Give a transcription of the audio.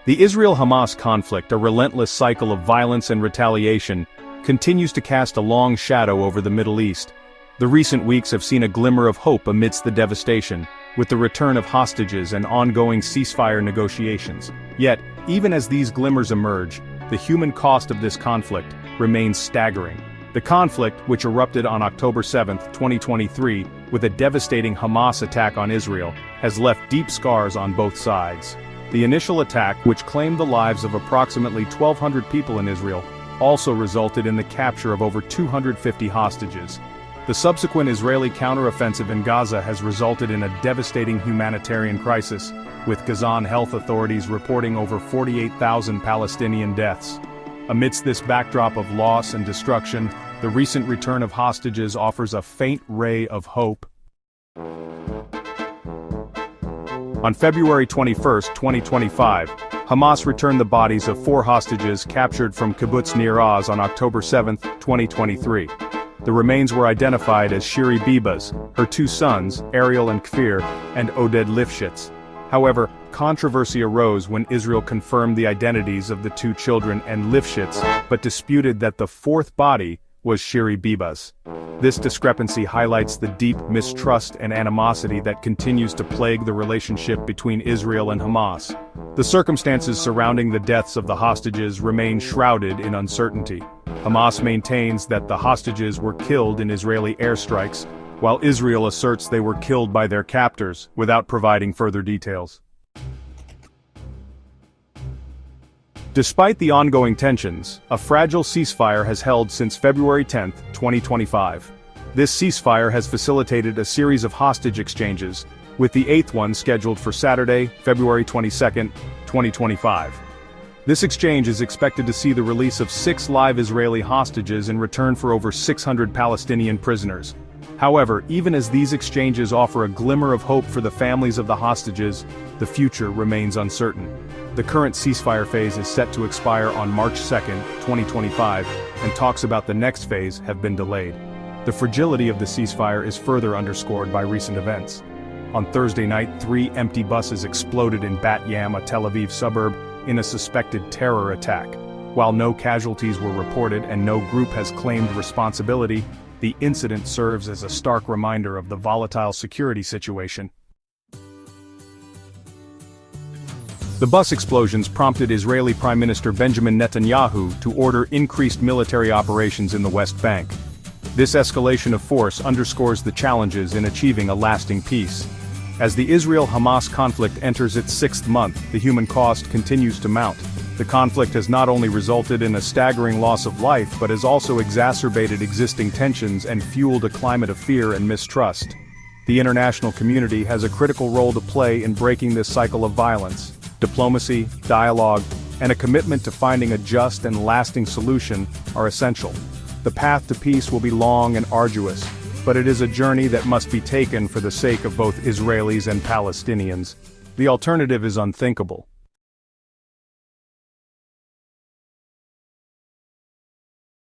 The Israel-Hamas conflict, a relentless cycle of violence and retaliation, continues to cast a long shadow over the Middle East. The recent weeks have seen a glimmer of hope amidst the devastation, with the return of hostages and ongoing ceasefire negotiations. Yet, even as these glimmers emerge, the human cost of this conflict remains staggering. The conflict, which erupted on October 7, 2023, with a devastating Hamas attack on Israel, has left deep scars on both sides. The initial attack, which claimed the lives of approximately 1,200 people in Israel, also resulted in the capture of over 250 hostages. The subsequent Israeli counteroffensive in Gaza has resulted in a devastating humanitarian crisis, with Gazan health authorities reporting over 48,000 Palestinian deaths. Amidst this backdrop of loss and destruction, the recent return of hostages offers a faint ray of hope. On February 21, 2025, Hamas returned the bodies of 4 hostages captured from Kibbutz Nir Oz on October 7, 2023. The remains were identified as Shiri Bibas, her 2 sons, Ariel and Kfir, and Oded Lifshitz. However, controversy arose when Israel confirmed the identities of the 2 children and Lifshitz, but disputed that the 4th body was Shiri Bibas. This discrepancy highlights the deep mistrust and animosity that continues to plague the relationship between Israel and Hamas. The circumstances surrounding the deaths of the hostages remain shrouded in uncertainty. Hamas maintains that the hostages were killed in Israeli airstrikes, while Israel asserts they were killed by their captors, without providing further details. Despite the ongoing tensions, a fragile ceasefire has held since February 10, 2025. This ceasefire has facilitated a series of hostage exchanges, with the 8th one scheduled for Saturday, February 22, 2025. This exchange is expected to see the release of 6 live Israeli hostages in return for over 600 Palestinian prisoners. However, even as these exchanges offer a glimmer of hope for the families of the hostages, the future remains uncertain. The current ceasefire phase is set to expire on March 2, 2025, and talks about the next phase have been delayed. The fragility of the ceasefire is further underscored by recent events. On Thursday night, 3 empty buses exploded in Bat Yam, a Tel Aviv suburb, in a suspected terror attack. While no casualties were reported and no group has claimed responsibility, the incident serves as a stark reminder of the volatile security situation. The bus explosions prompted Israeli Prime Minister Benjamin Netanyahu to order increased military operations in the West Bank. This escalation of force underscores the challenges in achieving a lasting peace. As the Israel-Hamas conflict enters its 6th month, the human cost continues to mount. The conflict has not only resulted in a staggering loss of life but has also exacerbated existing tensions and fueled a climate of fear and mistrust. The international community has a critical role to play in breaking this cycle of violence. Diplomacy, dialogue, and a commitment to finding a just and lasting solution are essential. The path to peace will be long and arduous, but it is a journey that must be taken for the sake of both Israelis and Palestinians. The alternative is unthinkable.